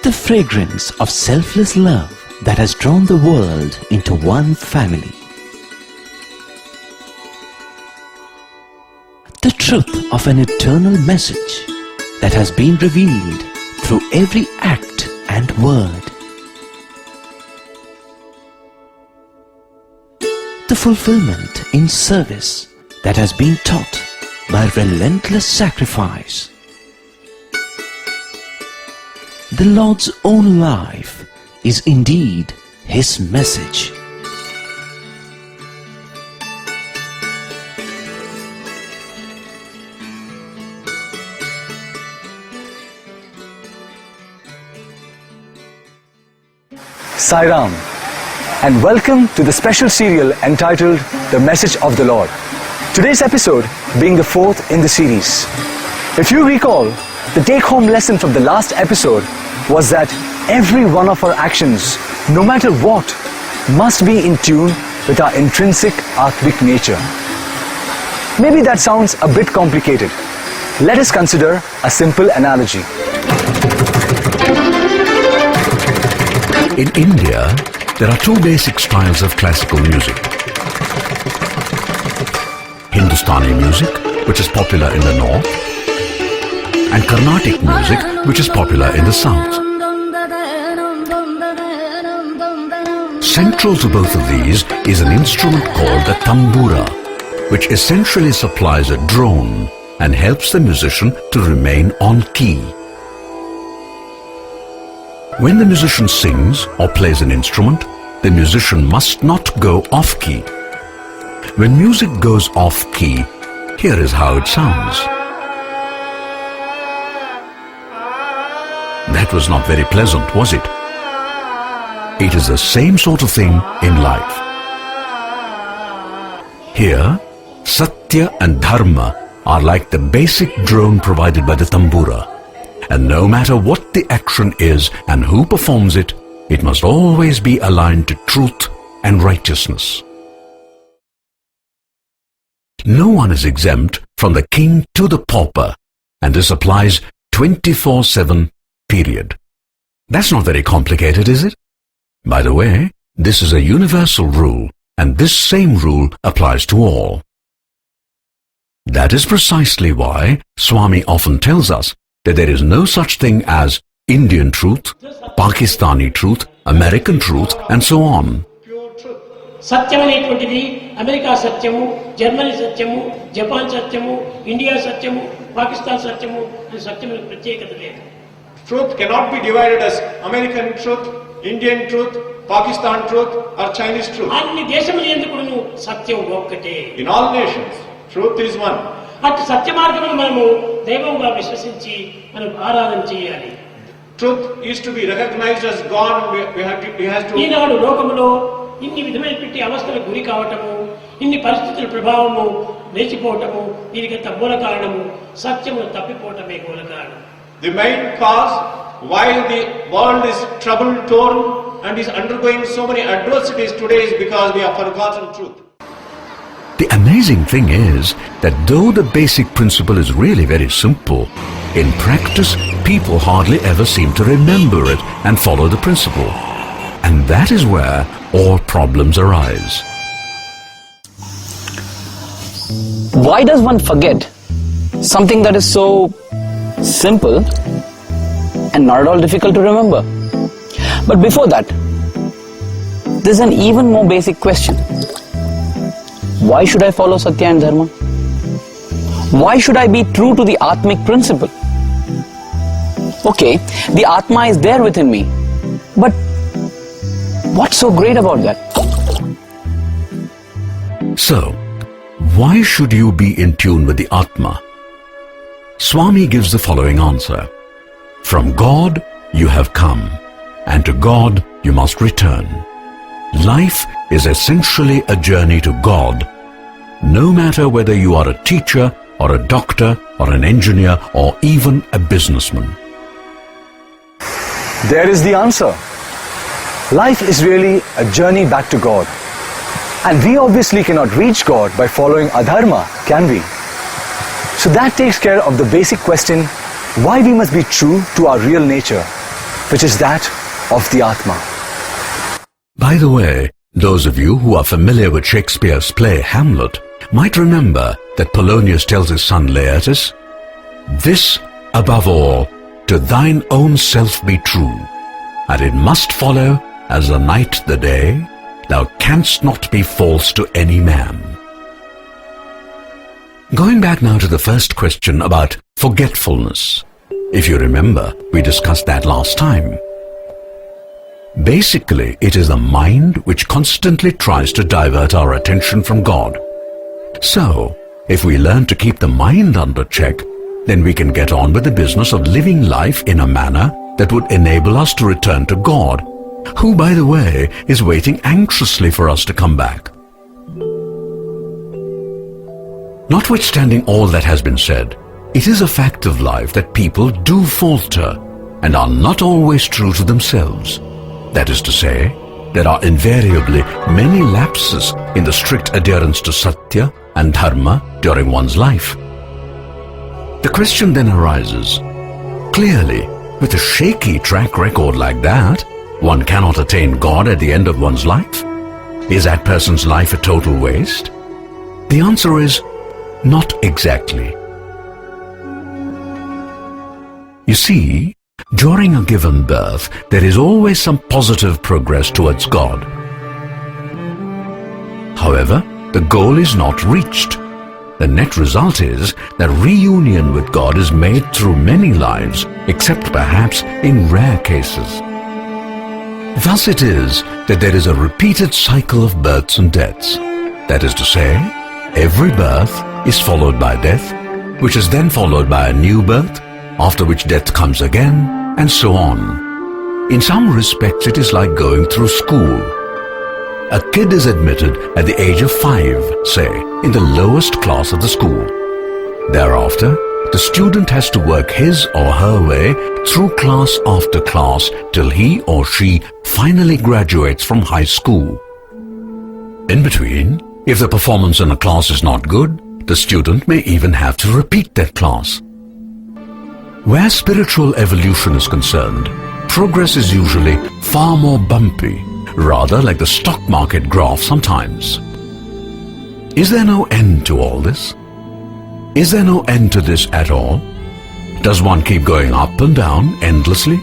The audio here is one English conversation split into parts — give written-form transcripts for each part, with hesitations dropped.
The fragrance of selfless love that has drawn the world into one family. The truth of an eternal message that has been revealed through every act and word. The fulfillment in service that has been taught by relentless sacrifice. The Lord's own life is indeed His message. Sai Ram, and welcome to the special serial entitled The Message of the Lord. Today's episode being the fourth in the series. If you recall, the take-home lesson from the last episode was that every one of our actions, no matter what, must be in tune with our intrinsic Atmic nature. Maybe that sounds a bit complicated. Let us consider a simple analogy. In India, there are two basic styles of classical music. Hindustani music, which is popular in the north, and Carnatic music, which is popular in the south. Central to both of these is an instrument called the tambura, which essentially supplies a drone and helps the musician to remain on key. When the musician sings or plays an instrument, the musician must not go off-key. When music goes off-key, here is how it sounds. That was not very pleasant, was it? It is the same sort of thing in life. Here, Satya and Dharma are like the basic drone provided by the tambura. And no matter what the action is and who performs it, it must always be aligned to truth and righteousness. No one is exempt from the king to the pauper, and this applies 24/7, period. That's not very complicated, is it? By the way, this is a universal rule, and this same rule applies to all. That is precisely why Swami often tells us that there is no such thing as Indian truth, Pakistani truth, American truth, and so on. Satyamanetuntidi, America Satyamu, Germany Satyamu, Japan Satyamu, India Satyamu, Pakistan Satyamu, and Satyamu pratyekata ledu. Truth cannot be divided as American truth, Indian truth, Pakistan truth, or Chinese truth. Anni deshamulendu kudanu satyam okkate. In all nations, truth is one. అటు సత్య మార్గమును మనము దైవంగా విశ్వసించి మనం ఆరాధన చేయాలి. Truth is to be recognized as God. We have to. ఈనాడు లోకములో ఇన్ని విధమైనటువంటి అవస్థలకు గురి కావటము, ఇన్ని పరిస్థితుల ప్రభావము లేచిపోవటము, దీనికంత మూల కారణము సత్యమును తప్పిపోవటమే మూల కారణం. The main cause why the world is trouble torn and is undergoing so many adversities today is because we have forgotten truth. The amazing thing is that though the basic principle is really very simple, in practice people hardly ever seem to remember it and follow the principle. And that is where all problems arise. Why does one forget something that is so simple and not at all difficult to remember? But before that, there's an even more basic question. Why should I follow Satya and Dharma? Why should I be true to the Atmic principle? Okay, the Atma is there within me, but what's so great about that? So, why should you be in tune with the Atma? Swami gives the following answer. From God you have come, and to God you must return. Life is essentially a journey to God, no matter whether you are a teacher or a doctor or an engineer or even a businessman. There is the answer. Life is really a journey back to God. And we obviously cannot reach God by following adharma, can we? So that takes care of the basic question why we must be true to our real nature. which is that of the Atma. By the way, those of you who are familiar with Shakespeare's play Hamlet might remember that Polonius tells his son Laertes, "This, above all, to thine own self be true, and it must follow, as the night the day, thou canst not be false to any man." Going back now to the first question about forgetfulness. If you remember, we discussed that last time. Basically, it is the mind which constantly tries to divert our attention from God. So, if we learn to keep the mind under check, then we can get on with the business of living life in a manner that would enable us to return to God, who, by the way, is waiting anxiously for us to come back. Notwithstanding all that has been said, it is a fact of life that people do falter and are not always true to themselves. That is to say, there are invariably many lapses in the strict adherence to Satya and Dharma during one's life. The question then arises, clearly, with a shaky track record like that, one cannot attain God at the end of one's life? Is that person's life a total waste? The answer is, not exactly. You see, during a given birth, there is always some positive progress towards God. However, the goal is not reached. The net result is that reunion with God is made through many lives, except perhaps in rare cases. Thus it is that there is a repeated cycle of births and deaths. That is to say, every birth is followed by death, which is then followed by a new birth, after which death comes again, and so on. In some respects, it is like going through school. A kid is admitted at the age of 5, say, in the lowest class of the school. Thereafter, the student has to work his or her way through class after class till he or she finally graduates from high school. In between, if the performance in a class is not good, the student may even have to repeat that class. Where spiritual evolution is concerned, progress is usually far more bumpy, rather like the stock market graph sometimes. Is there no end to all this? Is there no end to this at all? Does one keep going up and down endlessly?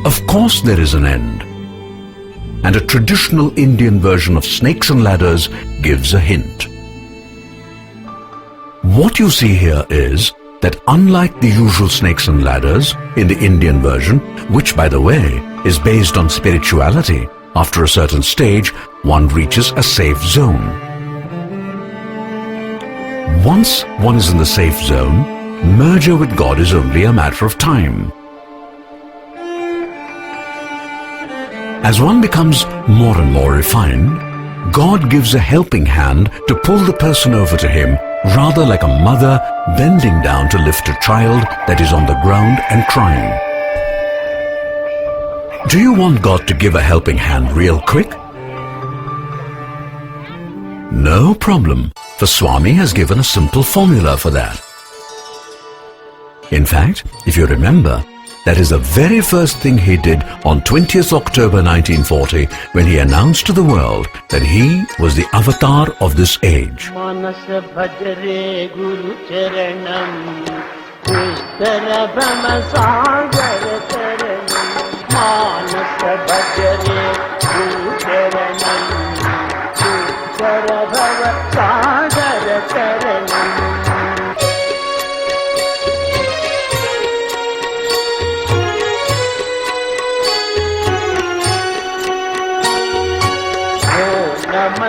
Of course there is an end. And a traditional Indian version of snakes and ladders gives a hint. What you see here is that unlike the usual snakes and ladders in the Indian version, which by the way is based on spirituality, after a certain stage one reaches a safe zone. Once one is in the safe zone, merger with God is only a matter of time. As one becomes more and more refined, God gives a helping hand to pull the person over to Him, rather like a mother bending down to lift a child that is on the ground and crying. Do you want God to give a helping hand real quick? No problem, for Swami has given a simple formula for that. In fact, if you remember, that is the very first thing he did on 20th October 1940 when he announced to the world that he was the avatar of this age.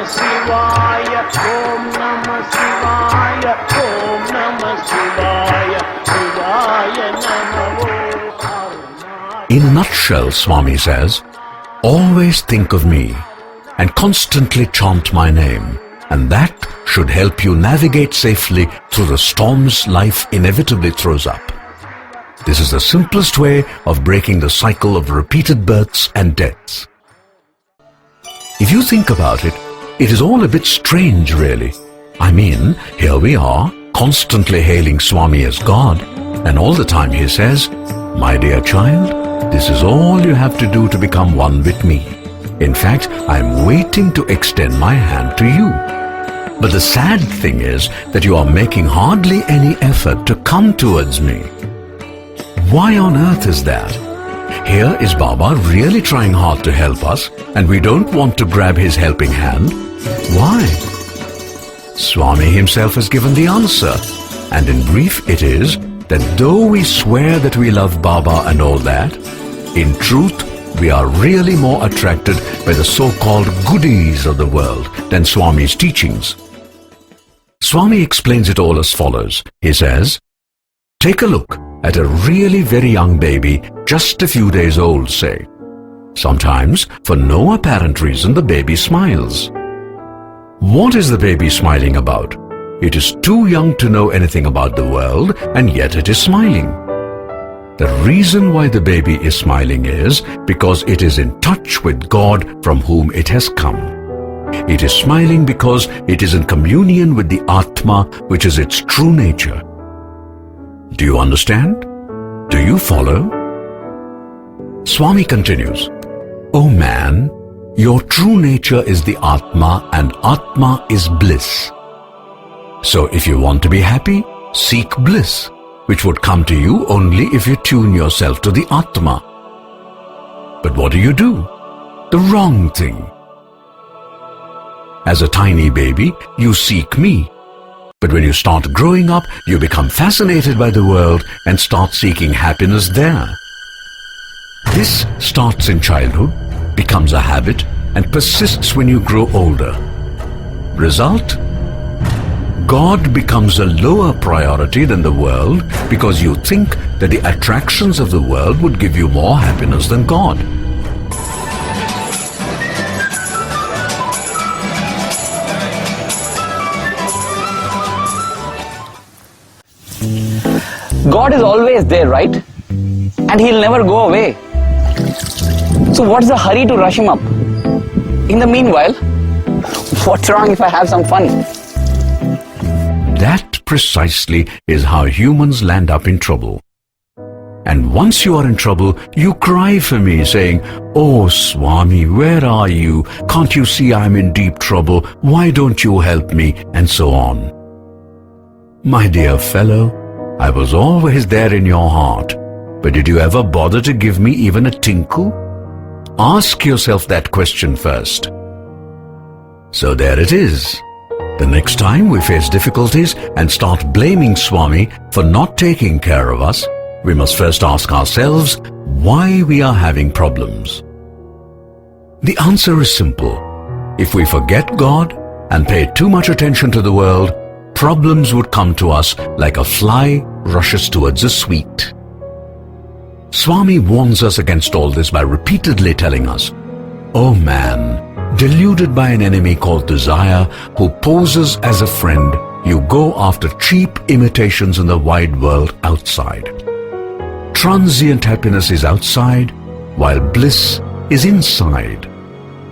Shivaya, Om Namah Shivaya, Om Namah Shivaya, Shivaya Namah. In a nutshell, Swami says, always think of me and constantly chant my name, and that should help you navigate safely through the storms life inevitably throws up. This is the simplest way of breaking the cycle of repeated births and deaths. If you think about it, it is all a bit strange, really. I mean, here we are, constantly hailing Swami as God, and all the time he says, "My dear child, This is all you have to do to become one with me. In fact, I am waiting to extend my hand to you. But the sad thing is that you are making hardly any effort to come towards me. Why on earth is that? Here is Baba really trying hard to help us, and we don't want to grab his helping hand. Why? Swami himself has given the answer, and in brief it is that though we swear that we love Baba and all that, in truth we are really more attracted by the so-called goodies of the world than Swami's teachings. Swami explains it all as follows. He says, take a look at a really very young baby, just a few days old, say. Sometimes, for no apparent reason, the baby smiles. What is the baby smiling about? It is too young to know anything about the world, and yet it is smiling. The reason why the baby is smiling is because it is in touch with God from whom it has come. It is smiling because it is in communion with the Atma, which is its true nature. Do you understand? Do you follow? Swami continues, O man, your true nature is the Atma, and Atma is bliss. So if you want to be happy, seek bliss, which would come to you only if you tune yourself to the Atma. But what do? The wrong thing. As a tiny baby, you seek me. But when you start growing up, you become fascinated by the world and start seeking happiness there. This starts in childhood, becomes a habit, and persists when you grow older. Result? God becomes a lower priority than the world because you think that the attractions of the world would give you more happiness than God. God is always there, right? And He'll never go away. So what's the hurry to rush Him up? In the meanwhile, what's wrong if I have some fun? That precisely is how humans land up in trouble. And once you are in trouble, you cry for me saying, Oh Swami, where are you? Can't you see I'm in deep trouble? Why don't you help me? And so on. My dear fellow, I was always there in your heart, but did you ever bother to give me even a tinkle? Ask yourself that question first. So there it is. The next time we face difficulties and start blaming Swami for not taking care of us, we must first ask ourselves why we are having problems. The answer is simple. If we forget God and pay too much attention to the world, problems would come to us like a fly rushes towards a sweet. Swami warns us against all this by repeatedly telling us, Oh man, deluded by an enemy called desire, who poses as a friend, you go after cheap imitations in the wide world outside. Transient happiness is outside, while bliss is inside.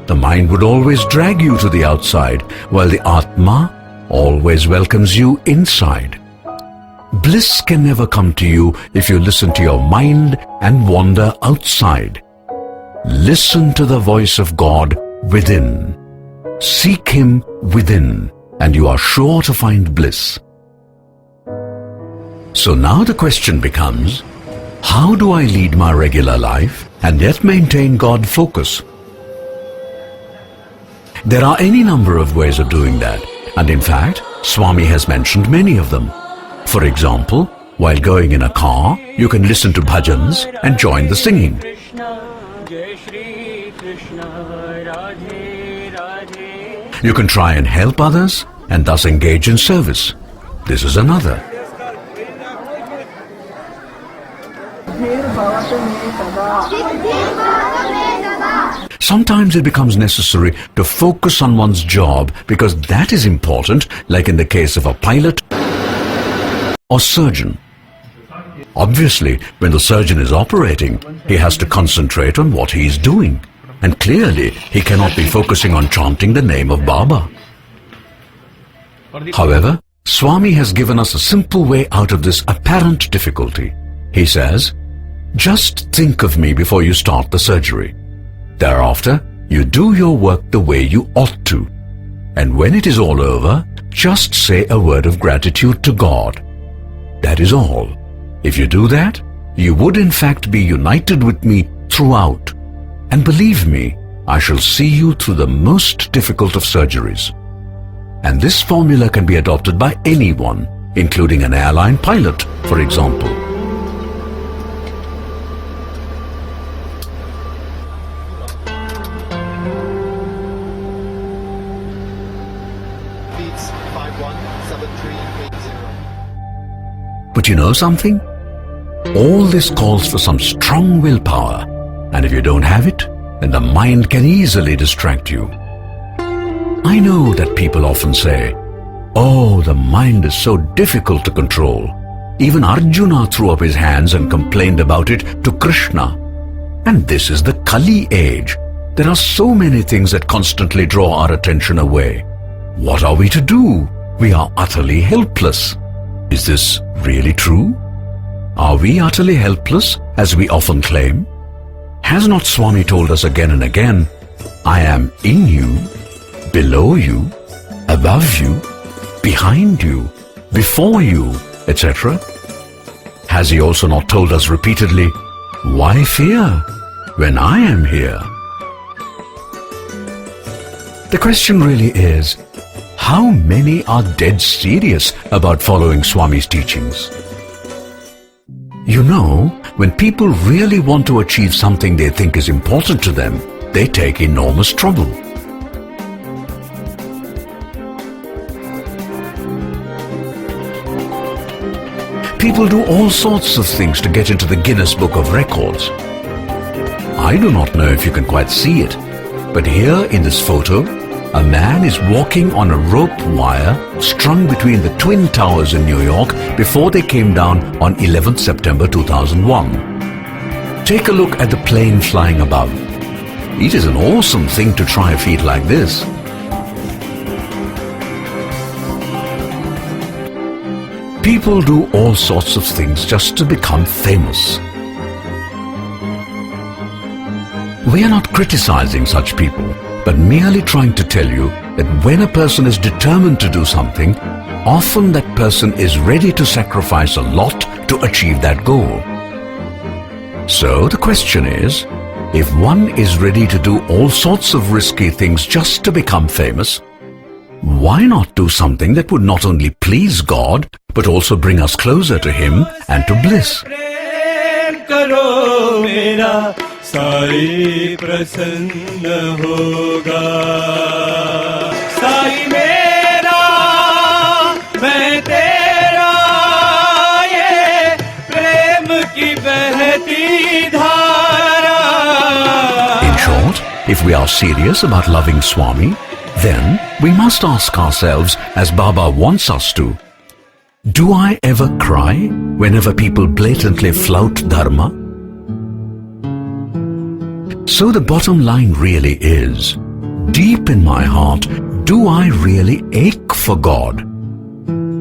The mind would always drag you to the outside, while the Atma always welcomes you inside. Bliss can never come to you if you listen to your mind and wander outside. Listen to the voice of God within. Seek Him within, and you are sure to find bliss. So now the question becomes, how do I lead my regular life and yet maintain God focus? There are any number of ways of doing that. And in fact, Swami has mentioned many of them. For example, while going in a car, you can listen to bhajans and join the singing. You can try and help others and thus engage in service. This is another. Sometimes it becomes necessary to focus on one's job because that is important, like in the case of a pilot or surgeon. Obviously, when the surgeon is operating, he has to concentrate on what he is doing. And clearly, he cannot be focusing on chanting the name of Baba. However, Swami has given us a simple way out of this apparent difficulty. He says, Just think of me before you start the surgery. Thereafter, you do your work the way you ought to. And when it is all over, just say a word of gratitude to God. That is all. If you do that, you would in fact be united with me throughout. And believe me, I shall see you through the most difficult of surgeries. And this formula can be adopted by anyone, including an airline pilot, for example. But you know something? All this calls for some strong willpower, and if you don't have it, then the mind can easily distract you. I know that people often say, "Oh, the mind is so difficult to control." Even Arjuna threw up his hands and complained about it to Krishna. And this is the Kali age. There are so many things that constantly draw our attention away. What are we to do? We are utterly helpless. Is this really true? Are we utterly helpless, as we often claim? Has not Swami told us again and again, "I am in you, below you, above you, behind you, before you," etc.? Has he also not told us repeatedly, "Why fear when I am here?" The question really is, how many are dead serious about following Swami's teachings? You know, when people really want to achieve something they think is important to them, they take enormous trouble. People do all sorts of things to get into the Guinness Book of Records. I do not know if you can quite see it, but here in this photo, a man is walking on a rope wire strung between the Twin Towers in New York before they came down on 11th September 2001. Take a look at the plane flying above. It is an awesome thing to try a feat like this. People do all sorts of things just to become famous. We are not criticizing such people, but merely trying to tell you that when a person is determined to do something, often that person is ready to sacrifice a lot to achieve that goal. So the question is, if one is ready to do all sorts of risky things just to become famous, why not do something that would not only please God, but also bring us closer to Him and to bliss? Sai प्रसन्न होगा साई मेरा मैं तेरा ये प्रेम की बहती धारा. In short, if we are serious about loving Swami, then we must ask ourselves, as Baba wants us to, do I ever cry whenever people blatantly flout Dharma? So the bottom line really is, deep in my heart, do I really ache for God?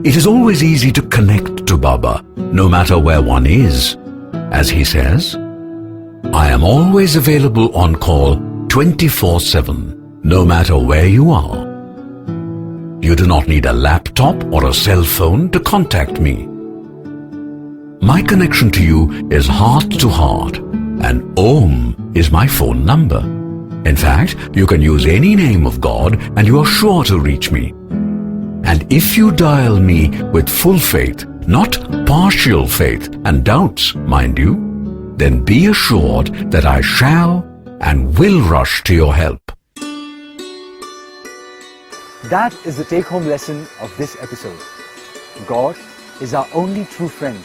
It is always easy to connect to Baba, no matter where one is. As he says, I am always available on call 24/7, no matter where you are. You do not need a laptop or a cell phone to contact me. My connection to you is heart to heart, and Om is my phone number. In fact, you can use any name of God and you are sure to reach me. And if you dial me with full faith, not partial faith and doubts, mind you, then be assured that I shall and will rush to your help. That is the take-home lesson of this episode. God is our only true friend,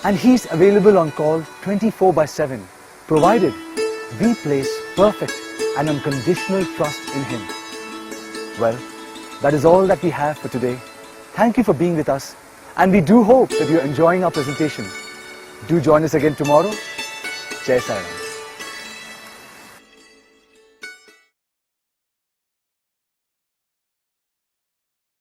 and He's available on call 24/7, provided we place perfect and unconditional trust in Him. Well, that is all that we have for today. Thank you for being with us, and we do hope that you're enjoying our presentation. Do join us again tomorrow. Jai Sai Ram.